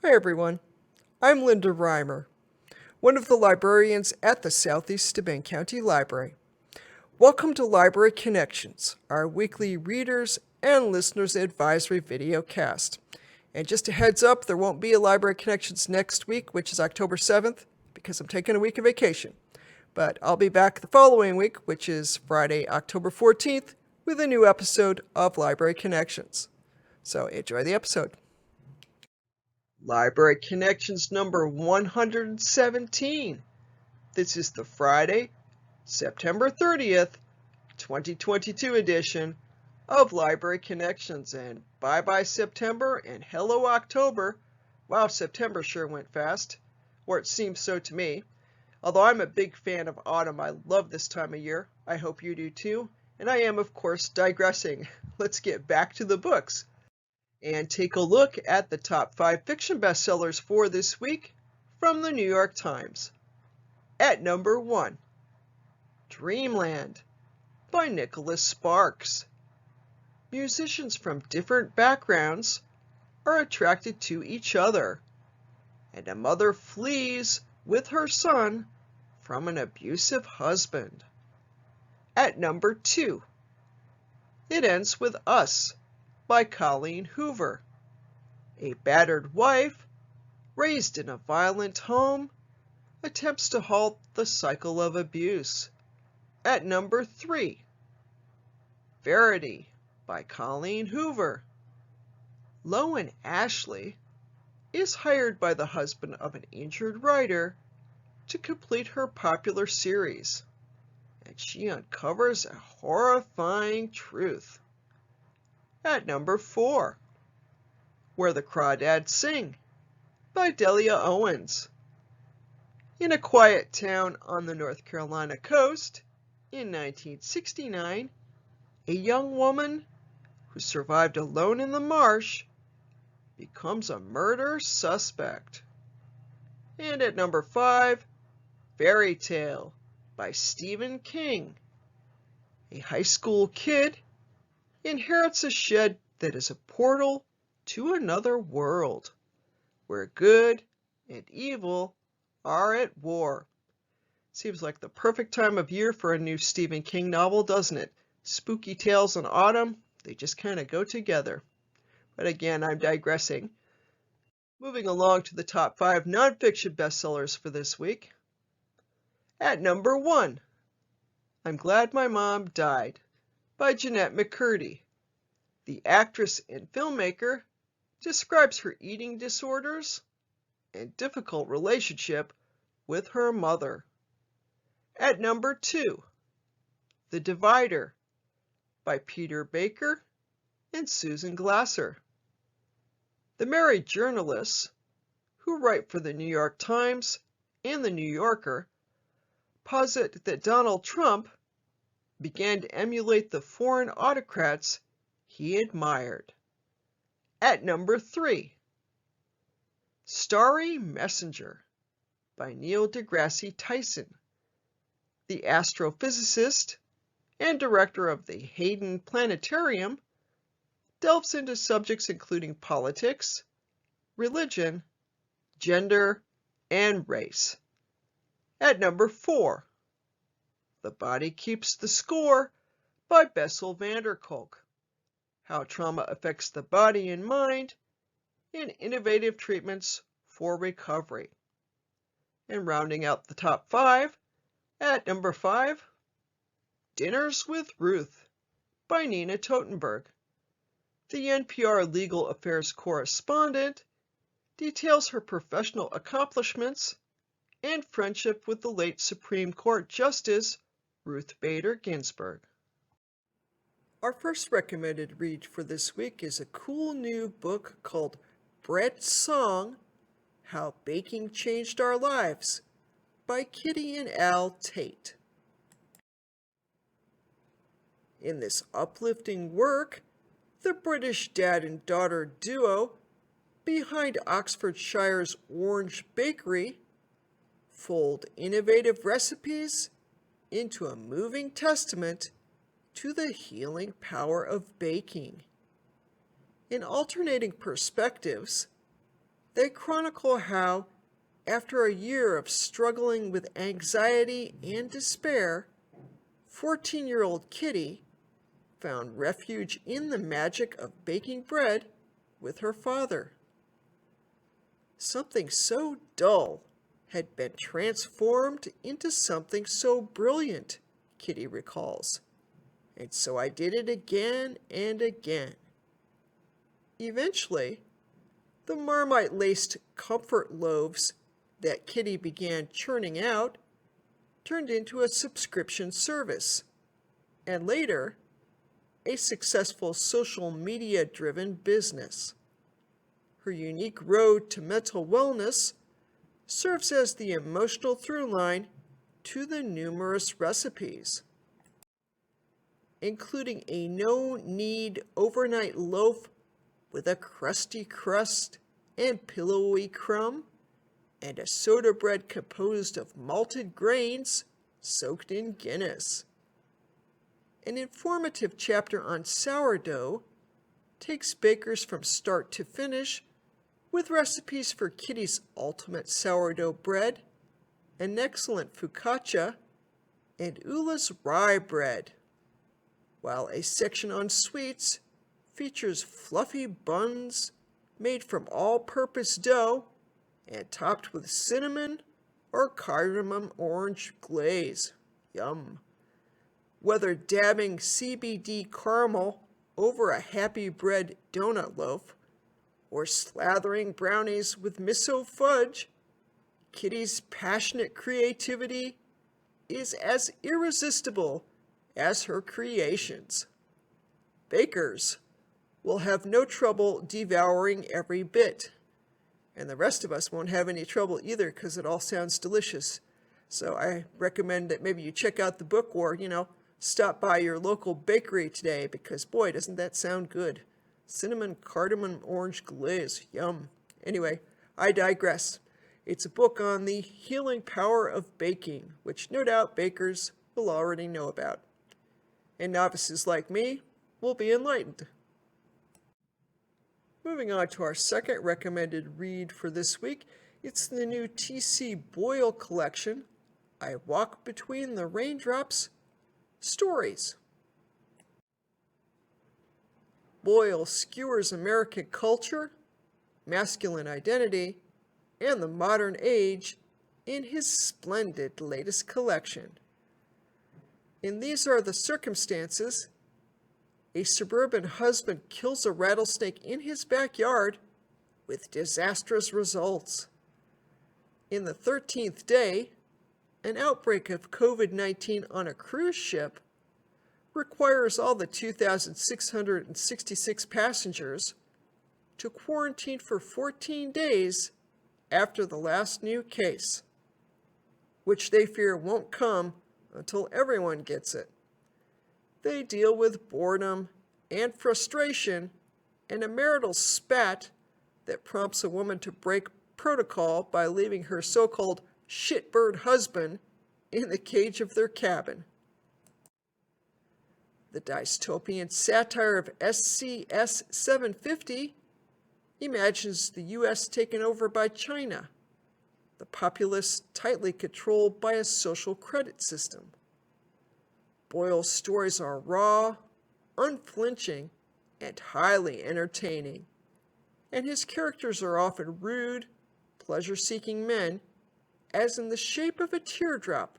Hi everyone, I'm Linda Reimer, one of the librarians at the Southeast Steuben County Library. Welcome to Library Connections, our weekly readers and listeners advisory video cast. And just a heads up, there won't be a Library Connections next week, which is October 7th, because I'm taking a week of vacation. But I'll be back the following week, which is Friday, October 14th, with a new episode of Library Connections. So enjoy the episode. Library Connections number 117. This is the Friday, September 30th, 2022 edition of Library Connections. And bye-bye September and hello October. Wow, September sure went fast, or it seems so to me. Although I'm a big fan of autumn, I love this time of year. I hope you do too. And I am, of course, digressing. Let's get back to the books and take a look at the top 5 fiction bestsellers for this week from the New York Times. At number 1, Dreamland by Nicholas Sparks. Musicians from different backgrounds are attracted to each other, and a mother flees with her son from an abusive husband. At number 2, It Ends With Us by Colleen Hoover. A battered wife, raised in a violent home, attempts to halt the cycle of abuse. At number 3, Verity by Colleen Hoover. Loan Ashley is hired by the husband of an injured writer to complete her popular series, and she uncovers a horrifying truth. At number 4, Where the Crawdads Sing by Delia Owens. In a quiet town on the North Carolina coast, in 1969, a young woman who survived alone in the marsh becomes a murder suspect. And at number 5, Fairy Tale by Stephen King. A high school kid inherits a shed that is a portal to another world, where good and evil are at war. Seems like the perfect time of year for a new Stephen King novel, doesn't it? Spooky tales in autumn, they just kind of go together. But again, I'm digressing. Moving along to the top 5 nonfiction bestsellers for this week. At number 1, I'm Glad My Mom Died by Jeanette McCurdy. The actress and filmmaker describes her eating disorders and difficult relationship with her mother. At number 2, The Divider by Peter Baker and Susan Glasser. The married journalists who write for the New York Times and the New Yorker posit that Donald Trump began to emulate the foreign autocrats he admired. At number 3, Starry Messenger by Neil deGrasse Tyson. The astrophysicist and director of the Hayden Planetarium delves into subjects including politics, religion, gender, and race. At number 4, The Body Keeps the Score by Bessel van der Kolk. How trauma affects the body and mind, and innovative treatments for recovery. And rounding out the top 5, at number 5, Dinners with Ruth by Nina Totenberg. The NPR legal affairs correspondent details her professional accomplishments and friendship with the late Supreme Court Justice Ruth Bader Ginsburg. Our first recommended read for this week is a cool new book called Brett's Song: How Baking Changed Our Lives by Kitty and Al Tate. In this uplifting work, the British dad and daughter duo behind Oxfordshire's Orange Bakery fold innovative recipes into a moving testament to the healing power of baking. In alternating perspectives, They chronicle how, after a year of struggling with anxiety and despair, 14-year-old Kitty found refuge in the magic of baking bread with her father. Something so dull had been transformed into something so brilliant, Kitty recalls. And so I did it again and again. Eventually, the Marmite-laced comfort loaves that Kitty began churning out turned into a subscription service, and later, a successful social media-driven business. Her unique road to mental wellness serves as the emotional through line to the numerous recipes, including a no-knead overnight loaf with a crusty crust and pillowy crumb, and a soda bread composed of malted grains soaked in Guinness. An informative chapter on sourdough takes bakers from start to finish with recipes for Kitty's ultimate sourdough bread, an excellent focaccia, and Ula's rye bread, while a section on sweets features fluffy buns made from all-purpose dough and topped with cinnamon or cardamom orange glaze. Yum. Whether dabbing CBD caramel over a happy bread donut loaf or slathering brownies with miso fudge, Kitty's passionate creativity is as irresistible as her creations. Bakers will have no trouble devouring every bit, and the rest of us won't have any trouble either because it all sounds delicious. So I recommend that maybe you check out the book or, stop by your local bakery today because, boy, doesn't that sound good. Cinnamon cardamom orange glaze. Yum. Anyway, I digress. It's a book on the healing power of baking, which no doubt bakers will already know about. And novices like me will be enlightened. Moving on to our second recommended read for this week, it's the new T.C. Boyle collection, I Walk Between the Raindrops Stories. Boyle skewers American culture, masculine identity, and the modern age in his splendid latest collection. In These Are the Circumstances, a suburban husband kills a rattlesnake in his backyard with disastrous results. In The 13th Day, an outbreak of COVID-19 on a cruise ship requires all the 2,666 passengers to quarantine for 14 days after the last new case, which they fear won't come until everyone gets it. They deal with boredom and frustration and a marital spat that prompts a woman to break protocol by leaving her so-called shitbird husband in the cage of their cabin. The dystopian satire of SCS 750 imagines the U.S. taken over by China, the populace tightly controlled by a social credit system. Boyle's stories are raw, unflinching, and highly entertaining, and his characters are often rude, pleasure-seeking men, as in The Shape of a Teardrop,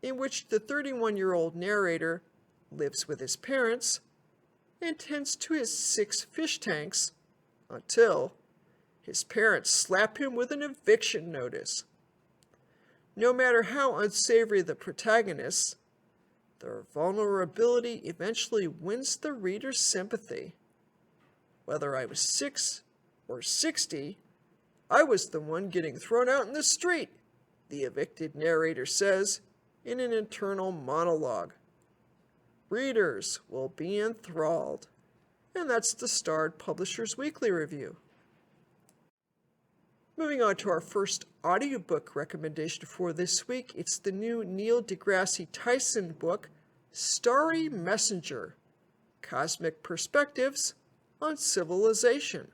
in which the 31-year-old narrator lives with his parents and tends to his 6 fish tanks until his parents slap him with an eviction notice. No matter how unsavory the protagonists, their vulnerability eventually wins the reader's sympathy. Whether I was 6 or 60, I was the one getting thrown out in the street, the evicted narrator says in an internal monologue. Readers will be enthralled. And that's the Starred Publishers Weekly Review. Moving on to our first audiobook recommendation for this week, it's the new Neil deGrasse Tyson book, Starry Messenger, Cosmic Perspectives on Civilization.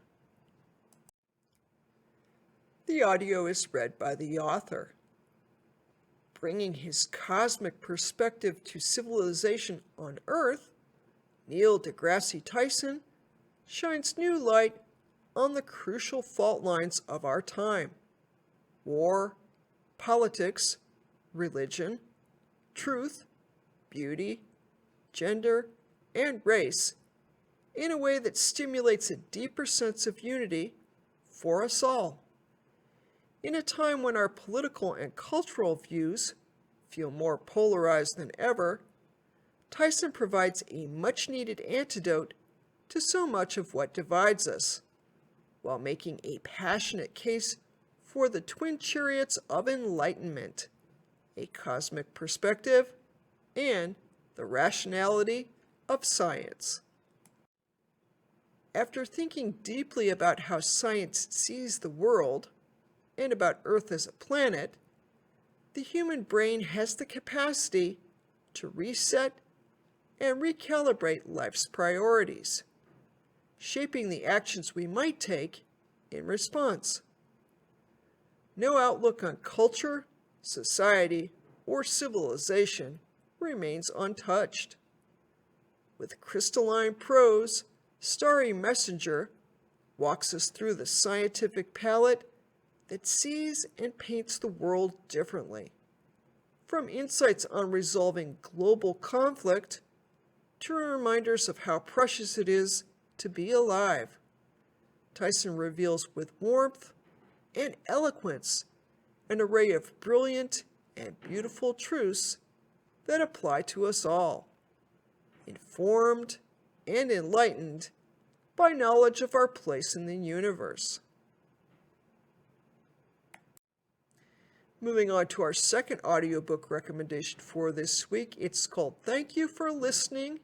The audio is read by the author. Bringing his cosmic perspective to civilization on Earth, Neil deGrasse Tyson shines new light on the crucial fault lines of our time: war, politics, religion, truth, beauty, gender, and race, in a way that stimulates a deeper sense of unity for us all. In a time when our political and cultural views feel more polarized than ever, Tyson provides a much-needed antidote to so much of what divides us, while making a passionate case for the twin chariots of enlightenment: a cosmic perspective and the rationality of science. After thinking deeply about how science sees the world and about Earth as a planet, the human brain has the capacity to reset and recalibrate life's priorities, shaping the actions we might take in response. No outlook on culture, society, or civilization remains untouched. With crystalline prose, Starry Messenger walks us through the scientific palette that sees and paints the world differently, from insights on resolving global conflict to reminders of how precious it is to be alive. Tyson reveals with warmth and eloquence an array of brilliant and beautiful truths that apply to us all, informed and enlightened by knowledge of our place in the universe. Moving on to our second audiobook recommendation for this week. It's called Thank You for Listening.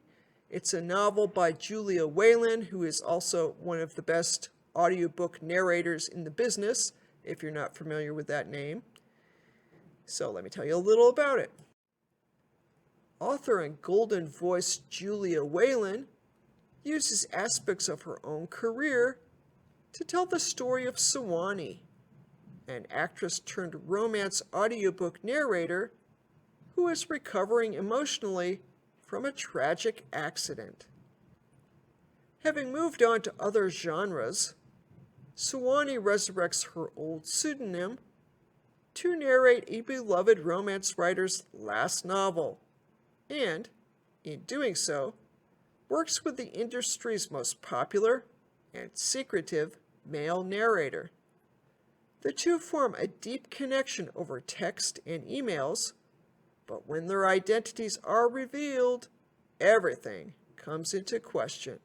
It's a novel by Julia Whalen, who is also one of the best audiobook narrators in the business, if you're not familiar with that name. So let me tell you a little about it. Author and Golden Voice Julia Whalen uses aspects of her own career to tell the story of Sawani, an actress turned romance audiobook narrator who is recovering emotionally from a tragic accident. Having moved on to other genres, Sawani resurrects her old pseudonym to narrate a beloved romance writer's last novel, and, in doing so, works with the industry's most popular and secretive male narrator. The two form a deep connection over text and emails, but when their identities are revealed, everything comes into question.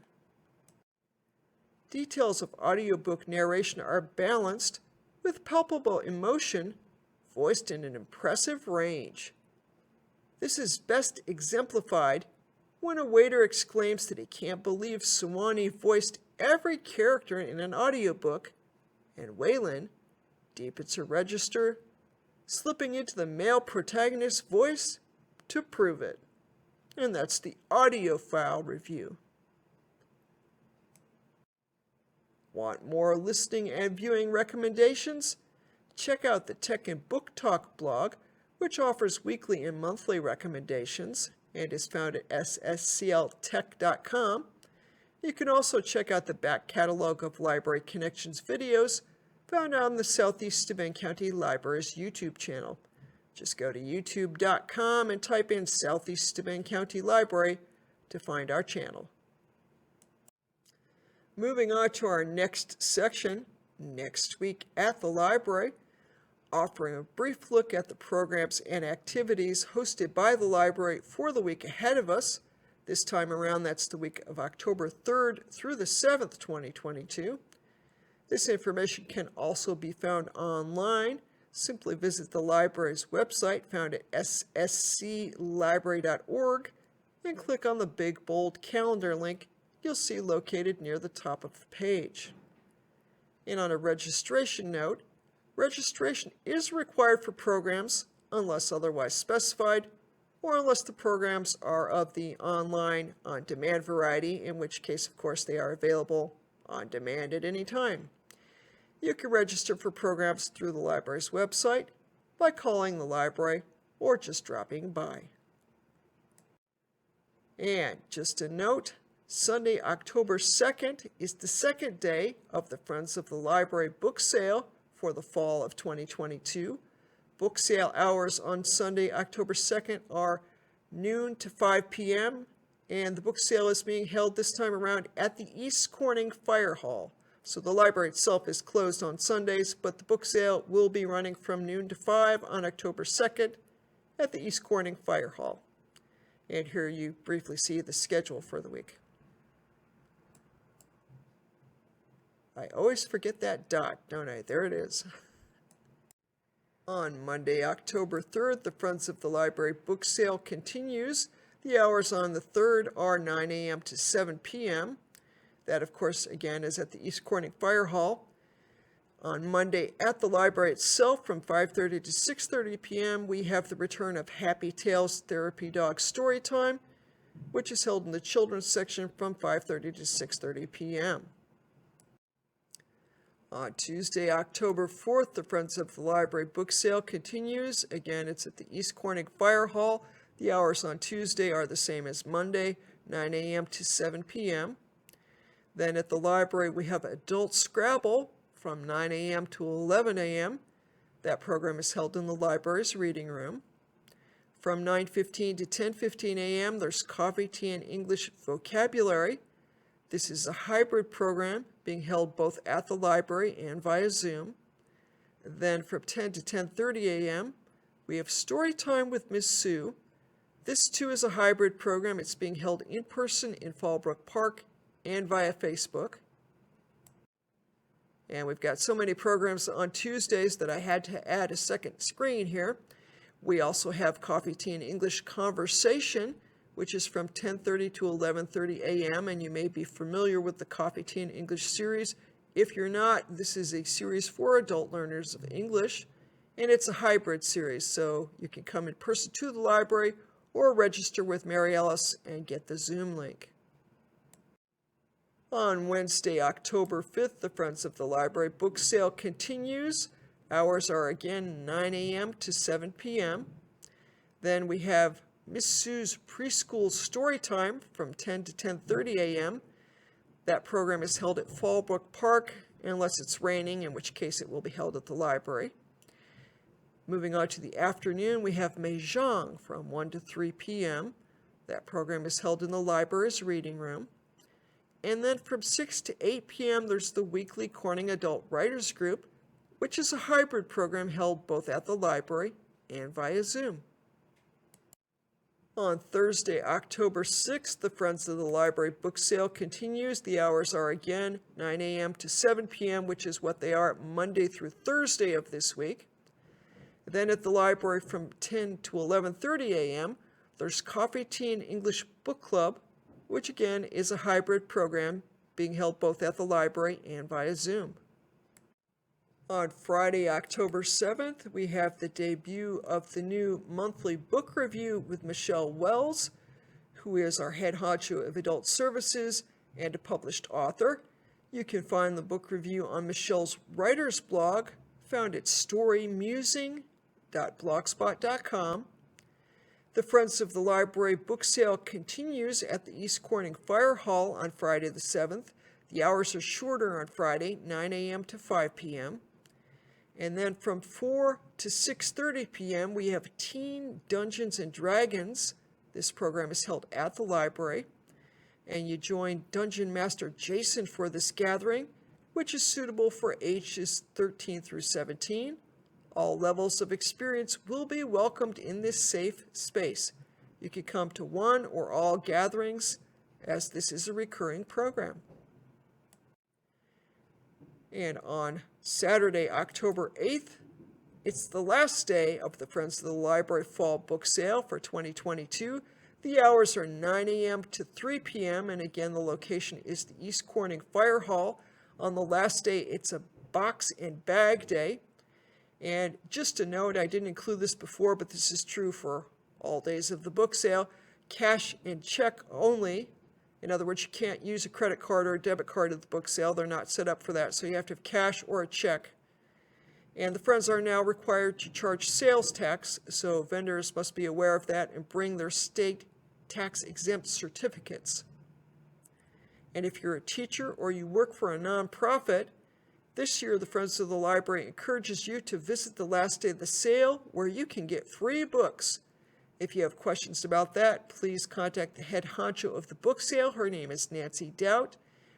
Details of audiobook narration are balanced with palpable emotion voiced in an impressive range. This is best exemplified when a waiter exclaims that he can't believe Sawani voiced every character in an audiobook, and Whalen deepens her register, slipping into the male protagonist's voice to prove it. And that's the audiophile review. Want more listening and viewing recommendations? Check out the Tech and Book Talk blog, which offers weekly and monthly recommendations and is found at sscltech.com. You can also check out the back catalog of Library Connections videos found on the Southeast Steuben County Library's YouTube channel. Just go to youtube.com and type in Southeast Steuben County Library to find our channel. Moving on to our next section, Next Week at the Library, offering a brief look at the programs and activities hosted by the library for the week ahead of us. This time around, that's the week of October 3rd through the 7th, 2022. This information can also be found online. Simply visit the library's website found at ssclibrary.org and click on the big bold calendar link you'll see located near the top of the page. And on a registration note, registration is required for programs unless otherwise specified, or unless the programs are of the online on-demand variety, in which case, of course, they are available on demand at any time. You can register for programs through the library's website by calling the library or just dropping by. And just a note, Sunday, October 2nd is the second day of the Friends of the Library book sale for the fall of 2022. Book sale hours on Sunday, October 2nd are noon to 5 p.m., and the book sale is being held this time around at the East Corning Fire Hall. So the library itself is closed on Sundays, but the book sale will be running from noon to 5 on October 2nd at the East Corning Fire Hall. And here you briefly see the schedule for the week. I always forget that dot, don't I? There it is. On Monday, October 3rd, the Friends of the Library book sale continues. The hours on the 3rd are 9 a.m. to 7 p.m. That, of course, again, is at the East Corning Fire Hall. On Monday, at the library itself, from 5:30 to 6:30 p.m., we have the return of Happy Tales Therapy Dog Storytime, which is held in the children's section from 5:30 to 6:30 p.m. On Tuesday, October 4th, the Friends of the Library book sale continues. Again, it's at the East Corning Fire Hall. The hours on Tuesday are the same as Monday, 9 a.m. to 7 p.m. Then at the library, we have Adult Scrabble from 9 a.m. to 11 a.m. That program is held in the library's reading room. From 9:15 to 10:15 a.m., there's Coffee, Tea, and English Vocabulary. This is a hybrid program being held both at the library and via Zoom. Then from 10 to 10:30 a.m., we have Story Time with Miss Sue. This too is a hybrid program. It's being held in person in Fallbrook Park and via Facebook. And we've got so many programs on Tuesdays that I had to add a second screen here. We also have Coffee, Tea, and English Conversation, which is from 10:30 to 11:30 a.m., and you may be familiar with the Coffee, Tea, and English series. If you're not, this is a series for adult learners of English, and it's a hybrid series, so you can come in person to the library or register with Mary Ellis and get the Zoom link. On Wednesday, October 5th, the Friends of the Library book sale continues. Hours are again 9 a.m. to 7 p.m. Then we have Miss Sue's Preschool Story Time from 10 to 10:30 a.m. That program is held at Fallbrook Park, unless it's raining, in which case it will be held at the library. Moving on to the afternoon, we have Mahjong from 1 to 3 p.m. That program is held in the library's reading room. And then from 6 to 8 p.m., there's the weekly Corning Adult Writers Group, which is a hybrid program held both at the library and via Zoom. On Thursday, October 6th, the Friends of the Library book sale continues. The hours are again 9 a.m. to 7 p.m., which is what they are Monday through Thursday of this week. Then at the library from 10 to 11:30 a.m., there's Coffee, Tea, and English Book Club, which again is a hybrid program being held both at the library and via Zoom. On Friday, October 7th, we have the debut of the new monthly book review with Michelle Wells, who is our head honcho of adult services and a published author. You can find the book review on Michelle's writer's blog, found at storymusing.blogspot.com. The Friends of the Library book sale continues at the East Corning Fire Hall on Friday the 7th. The hours are shorter on Friday, 9 a.m. to 5 p.m. And then from 4 to 6:30 p.m., we have Teen Dungeons and Dragons. This program is held at the library. And you join Dungeon Master Jason for this gathering, which is suitable for ages 13 through 17. All levels of experience will be welcomed in this safe space. You can come to one or all gatherings, as this is a recurring program. And on Saturday, October 8th, it's the last day of the Friends of the Library Fall Book Sale for 2022. The hours are 9 a.m. to 3 p.m., and again, the location is the East Corning Fire Hall. On the last day, it's a box and bag day. And just a note, I didn't include this before, but this is true for all days of the book sale. Cash and check only. In other words, you can't use a credit card or a debit card at the book sale. They're not set up for that, so you have to have cash or a check. And the Friends are now required to charge sales tax, so vendors must be aware of that and bring their state tax-exempt certificates. And if you're a teacher or you work for a nonprofit, this year the Friends of the Library encourages you to visit the last day of the sale where you can get free books. If you have questions about that, please contact the head honcho of the book sale. Her name is Nancy Doubt.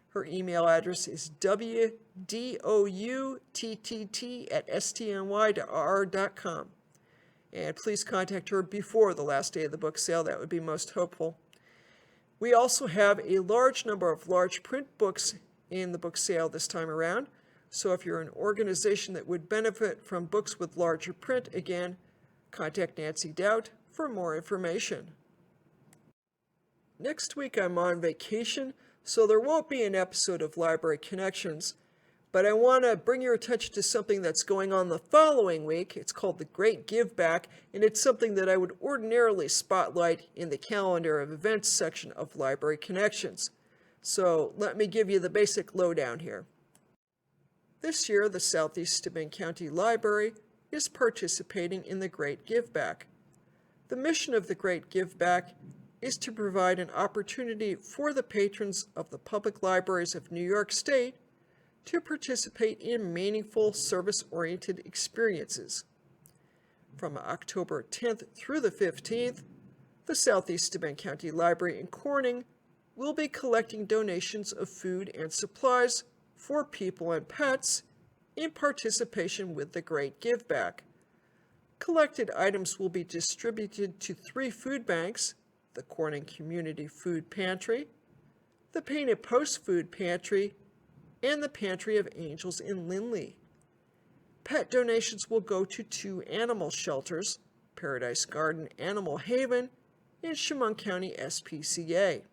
Her email address is wdoutt@stny.r.com. And please contact her before the last day of the book sale. That would be most helpful. We also have a large number of large print books in the book sale this time around. So if you're an organization that would benefit from books with larger print, again, contact Nancy Doubt for more information. Next week I'm on vacation, so there won't be an episode of Library Connections, but I want to bring your attention to something that's going on the following week. It's called the Great Give Back, and it's something that I would ordinarily spotlight in the calendar of events section of Library Connections. So let me give you the basic lowdown here. This year, the Southeast Steuben County Library is participating in the Great Give Back. The mission of the Great Give Back is to provide an opportunity for the patrons of the public libraries of New York State to participate in meaningful service-oriented experiences. From October 10th through the 15th, the Southeast Steuben County Library in Corning will be collecting donations of food and supplies for people and pets in participation with the Great Give Back. Collected items will be distributed to 3 food banks: the Corning Community Food Pantry, the Painted Post Food Pantry, and the Pantry of Angels in Lindley. Pet donations will go to 2 animal shelters, Paradise Garden Animal Haven and Chemung County SPCA.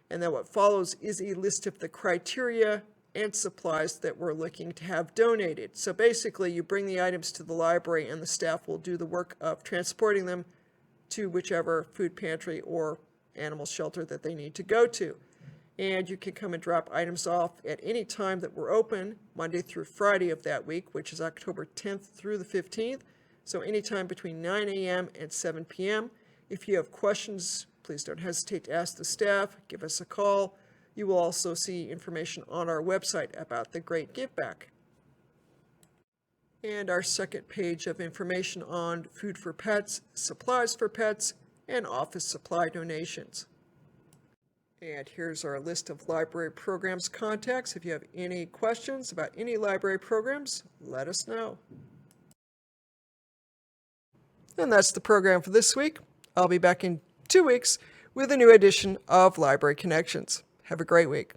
And then what follows is a list of the criteria and supplies that we're looking to have donated. So basically, you bring the items to the library and the staff will do the work of transporting them to whichever food pantry or animal shelter that they need to go to. And you can come and drop items off at any time that we're open, Monday through Friday of that week, which is October 10th through the 15th. So anytime between 9 a.m. and 7 p.m. If you have questions, please don't hesitate to ask the staff. Give us a call. You will also see information on our website about the Great Give Back. And our second page of information on food for pets, supplies for pets, and office supply donations. And here's our list of library programs contacts. If you have any questions about any library programs, let us know. And that's the program for this week. I'll be back in 2 weeks with a new edition of Library Connections. Have a great week.